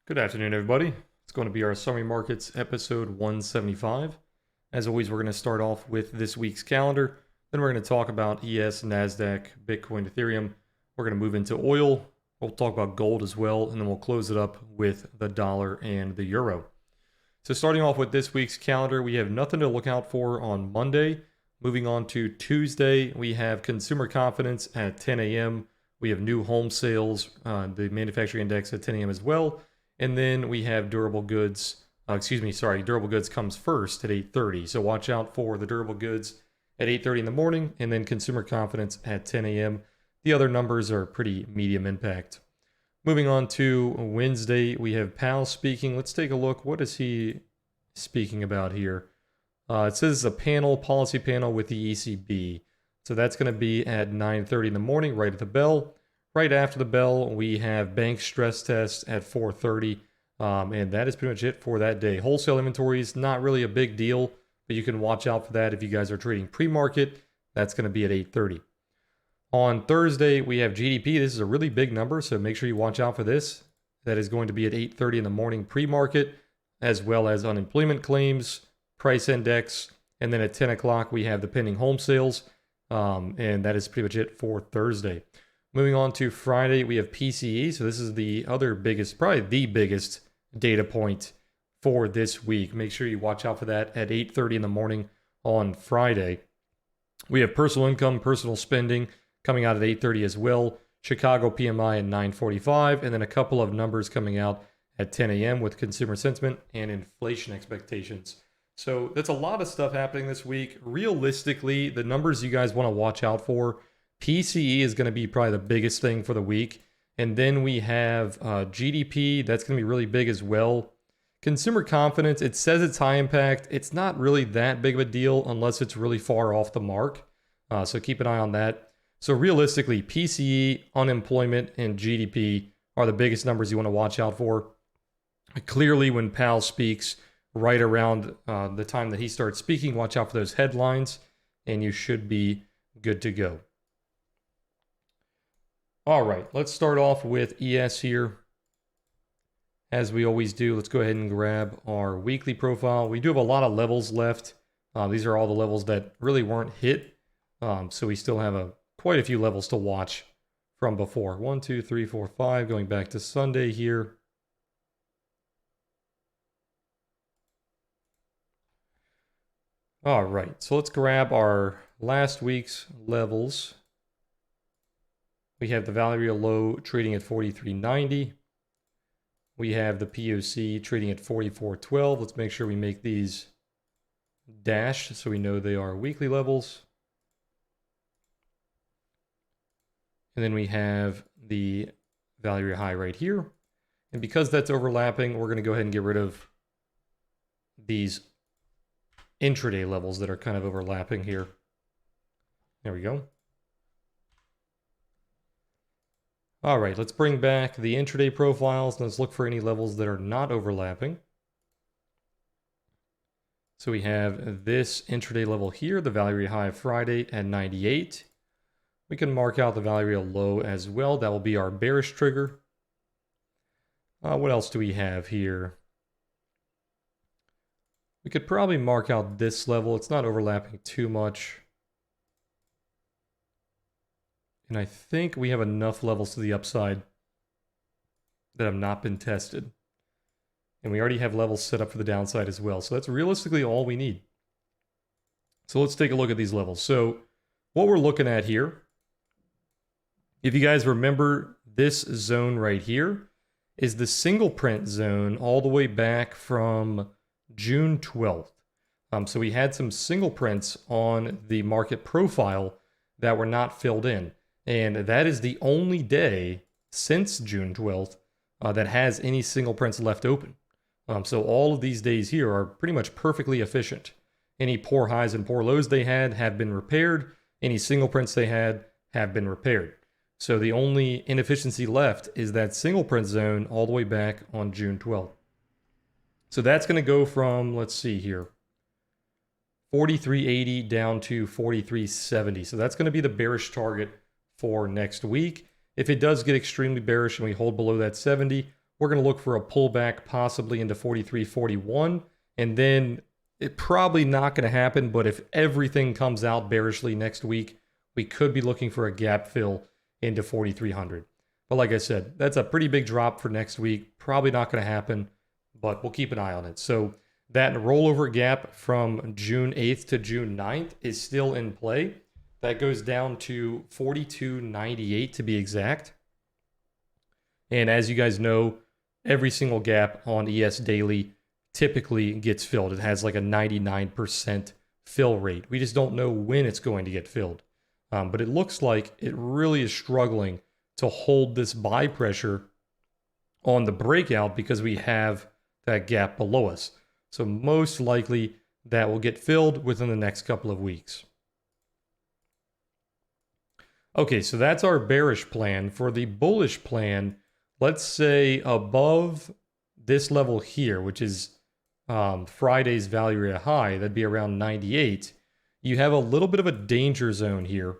Good afternoon, everybody. It's going to be our Summary Markets episode 175. As always, we're going to start off with this week's calendar. Then we're going to talk about ES, NASDAQ, Bitcoin, Ethereum. We're going to move into oil. We'll talk about gold as well. And then we'll close it up with the dollar and the euro. So starting off with this week's calendar, we have nothing to look out for on Monday. Moving on to Tuesday, we have consumer confidence at 10 a.m. We have new home sales, the manufacturing index at 10 a.m. as well. And then we have durable goods. Durable goods comes first at 8:30. So watch out for the durable goods at 8:30 in the morning, and then consumer confidence at 10 a.m. The other numbers are pretty medium impact. Moving on to Wednesday, we have Powell speaking. Let's take a look. What is he speaking about here? It says it's a policy panel with the ECB. So that's going to be at 9:30 in the morning, right at the bell. Right after the bell, we have bank stress test at 4:30, and that is pretty much it for that day. Wholesale inventories, not really a big deal, but you can watch out for that if you guys are trading pre-market. That's going to be at 8:30. On Thursday, we have GDP. This is a really big number, so make sure you watch out for this. That is going to be at 8:30 in the morning pre-market, as well as unemployment claims, price index, and then at 10 o'clock, we have the pending home sales, and that is pretty much it for Thursday. Moving on to Friday, we have PCE. So this is the other biggest, probably the biggest data point for this week. Make sure you watch out for that at 8:30 in the morning on Friday. We have personal income, personal spending coming out at 8:30 as well. Chicago PMI at 9:45, and then a couple of numbers coming out at 10 a.m. with consumer sentiment and inflation expectations. So that's a lot of stuff happening this week. Realistically, the numbers you guys want to watch out for, PCE is going to be probably the biggest thing for the week. And then we have GDP. That's going to be really big as well. Consumer confidence, it says it's high impact. It's not really that big of a deal unless it's really far off the mark. So keep an eye on that. So realistically, PCE, unemployment, and GDP are the biggest numbers you want to watch out for. Clearly, when Powell speaks right around the time that he starts speaking, watch out for those headlines, and you should be good to go. All right, let's start off with ES here. As we always do, let's go ahead and grab our weekly profile. We do have a lot of levels left. These are all the levels that really weren't hit. So we still have quite a few levels to watch from before. 1, 2, 3, 4, 5, going back to Sunday here. All right, so let's grab our last week's levels. We have the Valeria low trading at 43.90. We have the POC trading at 44.12. Let's make sure we make these dashed so we know they are weekly levels. And then we have the Valeria high right here. And because that's overlapping, we're going to go ahead and get rid of these intraday levels that are kind of overlapping here. There we go. All right, let's bring back the intraday profiles. Let's look for any levels that are not overlapping. So we have this intraday level here, the Valeria high Friday at 98. We can mark out the Valeria low as well. That will be our bearish trigger. What else do we have here? We could probably mark out this level. It's not overlapping too much. And I think we have enough levels to the upside that have not been tested. And we already have levels set up for the downside as well. So that's realistically all we need. So let's take a look at these levels. So what we're looking at here, if you guys remember, this zone right here is the single print zone all the way back from June 12th. So we had some single prints on the market profile that were not filled in. And that is the only day since June 12th that has any single prints left open. So all of these days here are pretty much perfectly efficient. Any poor highs and poor lows they had have been repaired. Any single prints they had have been repaired. So the only inefficiency left is that single print zone all the way back on June 12th. So that's going to go from, let's see here, 43.80 down to 43.70. So that's going to be the bearish target for next week. If it does get extremely bearish and we hold below that 70, we're going to look for a pullback possibly into 43.41, and then it probably not going to happen, but if everything comes out bearishly next week, we could be looking for a gap fill into 4,300. But like I said, that's a pretty big drop for next week. Probably not going to happen, but we'll keep an eye on it. So that rollover gap from June 8th to June 9th is still in play. That goes down to 42.98 to be exact. And as you guys know, every single gap on ES Daily typically gets filled. It has like a 99% fill rate. We just don't know when it's going to get filled. But it looks like it really is struggling to hold this buy pressure on the breakout because we have that gap below us. So most likely that will get filled within the next couple of weeks. Okay, so that's our bearish plan. For the bullish plan, let's say above this level here, which is Friday's value area high, that'd be around 98. You have a little bit of a danger zone here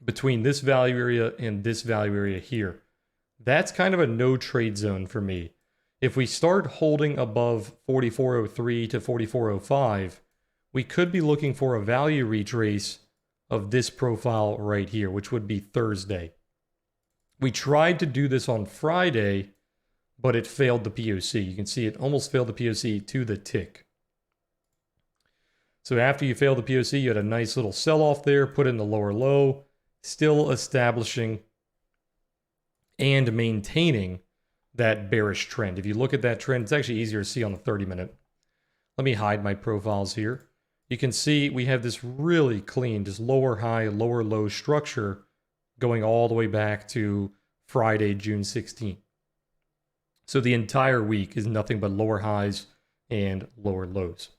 between this value area and this value area here. That's kind of a no trade zone for me. If we start holding above 44.03 to 44.05, we could be looking for a value retrace of this profile right here, which would be Thursday. We tried to do this on Friday, but it failed the POC. You can see it almost failed the POC to the tick. So after you fail the POC, you had a nice little sell-off there, put in the lower low, still establishing and maintaining that bearish trend. If you look at that trend, it's actually easier to see on the 30-minute. Let me hide my profiles here. You can see we have this really clean, just lower high, lower low structure going all the way back to Friday, June 16th. So the entire week is nothing but lower highs and lower lows.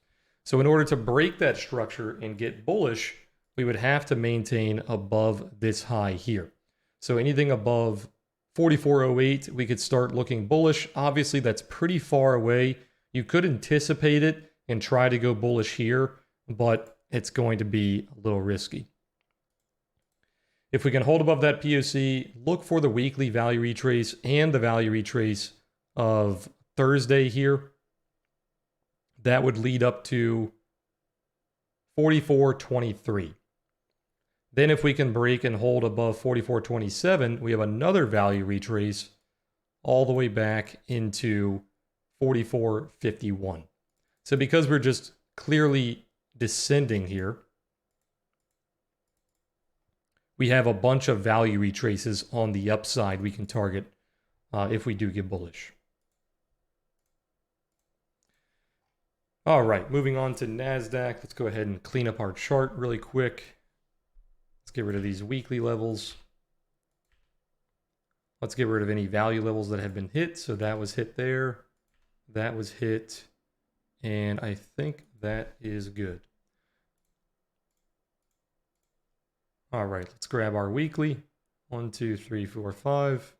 So in order to break that structure and get bullish, we would have to maintain above this high here. So anything above 44.08, we could start looking bullish. Obviously, that's pretty far away. You could anticipate it and try to go bullish here, but it's going to be a little risky. If we can hold above that POC, look for the weekly value retrace and the value retrace of Thursday here. That would lead up to 44.23. Then if we can break and hold above 44.27, we have another value retrace all the way back into 44.51. So because we're just clearly descending here, we have a bunch of value retraces on the upside we can target if we do get bullish. All right, moving on to NASDAQ. Let's go ahead and clean up our chart really quick. Let's get rid of these weekly levels. Let's get rid of any value levels that have been hit. So that was hit there. That was hit. And I think that is good. All right, let's grab our weekly. 1, 2, 3, 4, 5.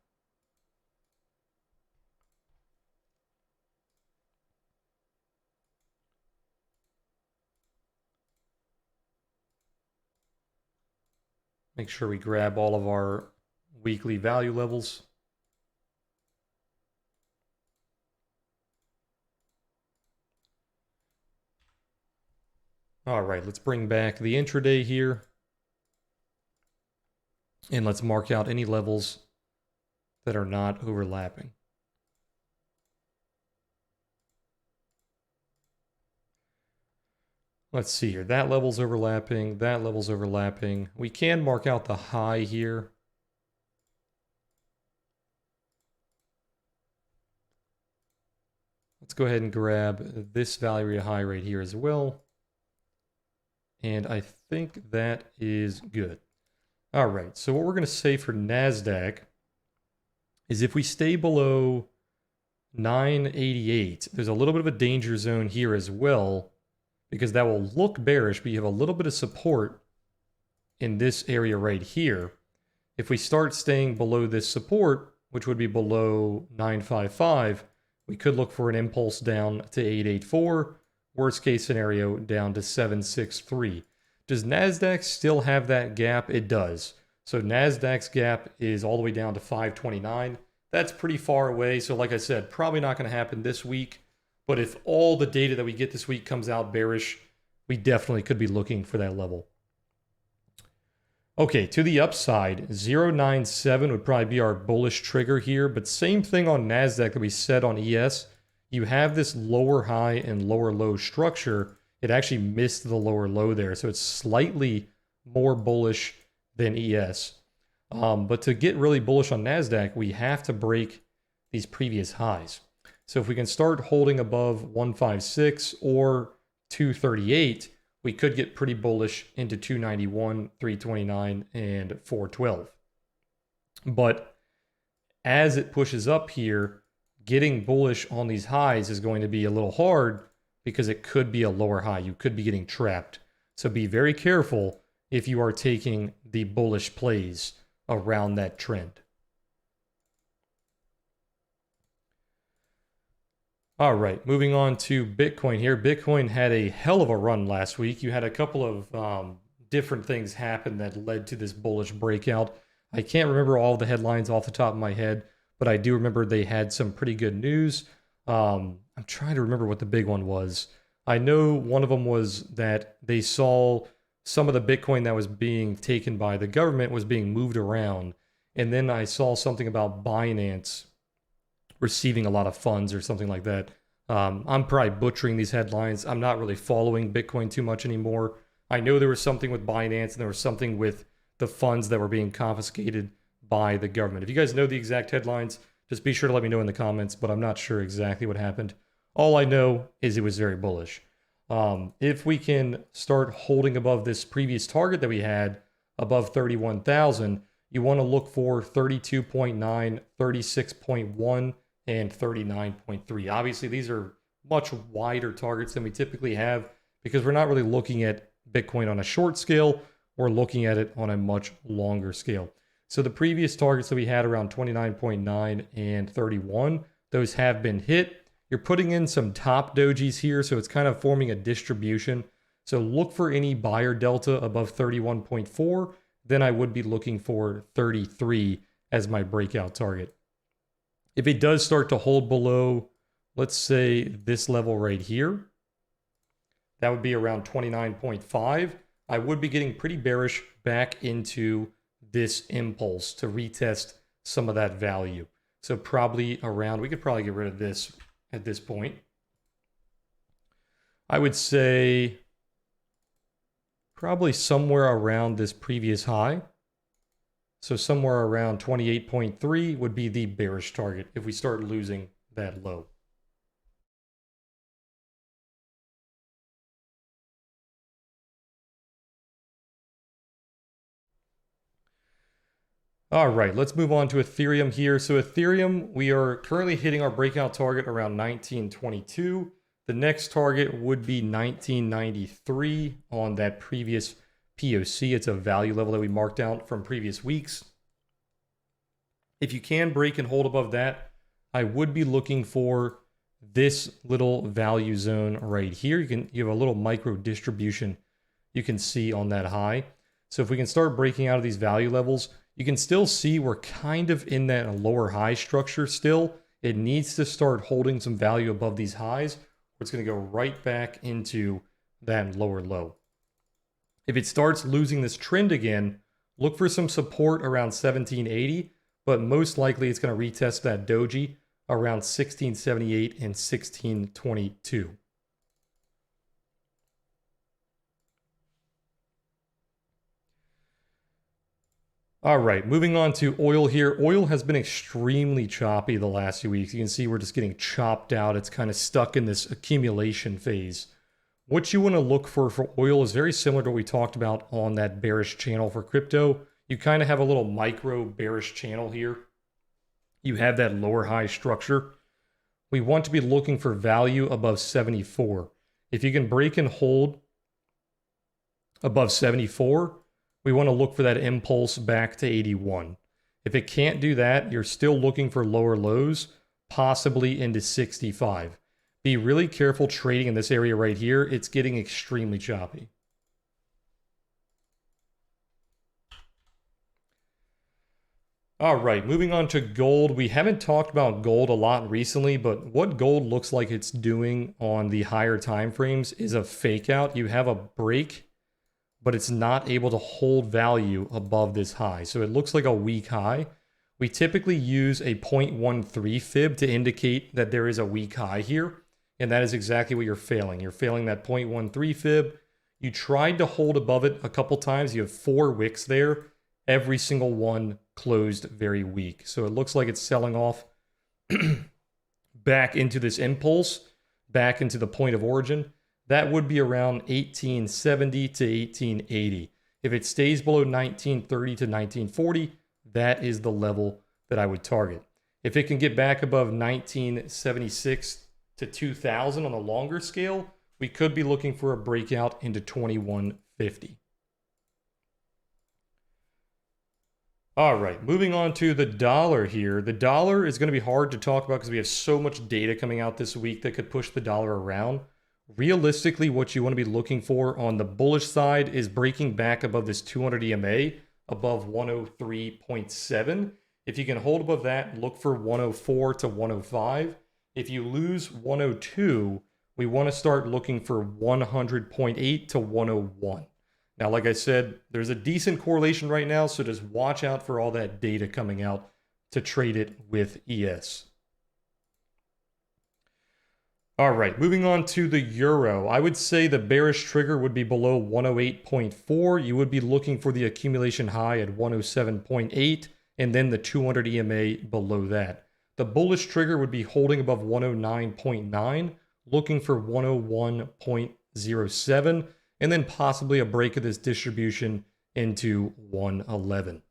Make sure we grab all of our weekly value levels. All right, let's bring back the intraday here. And let's mark out any levels that are not overlapping. Let's see here. That level's overlapping. That level's overlapping. We can mark out the high here. Let's go ahead and grab this value area high right here as well. And I think that is good. All right, so what we're going to say for NASDAQ is if we stay below 988, there's a little bit of a danger zone here as well, because that will look bearish, but you have a little bit of support in this area right here. If we start staying below this support, which would be below 955, we could look for an impulse down to 884, worst case scenario down to 763. Does NASDAQ still have that gap? It does. So NASDAQ's gap is all the way down to 529. That's pretty far away. So like I said, probably not going to happen this week. But if all the data that we get this week comes out bearish, we definitely could be looking for that level. Okay, to the upside, 097 would probably be our bullish trigger here, but same thing on NASDAQ that we said on ES. You have this lower high and lower low structure. It actually missed the lower low there, so it's slightly more bullish than ES. But to get really bullish on NASDAQ, we have to break these previous highs. So if we can start holding above 156 or 238, we could get pretty bullish into 291, 329, and 412. But as it pushes up here, getting bullish on these highs is going to be a little hard because it could be a lower high. You could be getting trapped. So be very careful if you are taking the bullish plays around that trend. All right, moving on to Bitcoin here. Bitcoin had a hell of a run last week. You had a couple of different things happen that led to this bullish breakout. I can't remember all the headlines off the top of my head, but I do remember they had some pretty good news. I'm trying to remember what the big one was. I know one of them was that they saw some of the Bitcoin that was being taken by the government was being moved around. And then I saw something about Binance receiving a lot of funds or something like that. I'm probably butchering these headlines. I'm not really following Bitcoin too much anymore. I know there was something with Binance and there was something with the funds that were being confiscated by the government. If you guys know the exact headlines, just be sure to let me know in the comments, but I'm not sure exactly what happened. All I know is it was very bullish. If we can start holding above this previous target that we had, above 31,000, you want to look for 32.9, 36.1, and 39.3. Obviously, these are much wider targets than we typically have because we're not really looking at Bitcoin on a short scale. We're looking at it on a much longer scale. So the previous targets that we had around 29.9 and 31, those have been hit. You're putting in some top dojis here, so it's kind of forming a distribution. So look for any buyer delta above 31.4. Then I would be looking for 33 as my breakout target. If it does start to hold below, let's say this level right here, that would be around 29.5. I would be getting pretty bearish back into this impulse to retest some of that value. So probably around, we could probably get rid of this at this point. I would say probably somewhere around this previous high. So somewhere around 28.3 would be the bearish target if we start losing that low. All right, let's move on to Ethereum here. So Ethereum, we are currently hitting our breakout target around 1922. The next target would be 1993 on that previous POC. It's a value level that we marked out from previous weeks. If you can break and hold above that, I would be looking for this little value zone right here. You have a little micro distribution you can see on that high. So if we can start breaking out of these value levels, you can still see we're kind of in that lower high structure still. It needs to start holding some value above these highs, or it's going to go right back into that lower low. If it starts losing this trend again, look for some support around 1780, but most likely it's going to retest that doji around 1678 and 1622. All right, moving on to oil here. Oil has been extremely choppy the last few weeks. You can see we're just getting chopped out. It's kind of stuck in this accumulation phase. What you want to look for oil is very similar to what we talked about on that bearish channel for crypto. You kind of have a little micro bearish channel here. You have that lower high structure. We want to be looking for value above 74. If you can break and hold above 74, we want to look for that impulse back to 81. If it can't do that, you're still looking for lower lows, possibly into 65. Be really careful trading in this area right here. It's getting extremely choppy. All right, moving on to gold. We haven't talked about gold a lot recently, but what gold looks like it's doing on the higher time frames is a fake out. You have a break, but it's not able to hold value above this high. So it looks like a weak high. We typically use a 0.13 fib to indicate that there is a weak high here, and that is exactly what you're failing. You're failing that 0.13 fib. You tried to hold above it a couple times. You have 4 wicks there. Every single one closed very weak. So it looks like it's selling off back into this impulse, back into the point of origin. That would be around 1870 to 1880. If it stays below 1930 to 1940, that is the level that I would target. If it can get back above 1976 to 2000 on a longer scale, we could be looking for a breakout into 2150. All right, moving on to the dollar here. The dollar is going to be hard to talk about because we have so much data coming out this week that could push the dollar around. Realistically, what you want to be looking for on the bullish side is breaking back above this 200 EMA, above 103.7. If you can hold above that, look for 104 to 105. If you lose 102, we want to start looking for 100.8 to 101. Now, like I said, there's a decent correlation right now, so just watch out for all that data coming out to trade it with ES. All right, moving on to the euro. I would say the bearish trigger would be below 108.4. You would be looking for the accumulation high at 107.8, and then the 200 EMA below that. The bullish trigger would be holding above 109.9, looking for 101.07. and then possibly a break of this distribution into 111.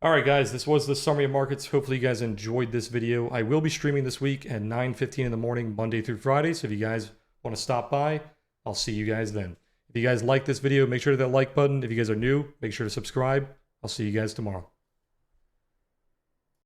All right, guys, this was the summary of markets. Hopefully you guys enjoyed this video. I will be streaming this week at 9:15 in the morning, Monday through Friday. So if you guys want to stop by, I'll see you guys then. If you guys like this video, make sure to hit that like button. If you guys are new, make sure to subscribe. I'll see you guys tomorrow.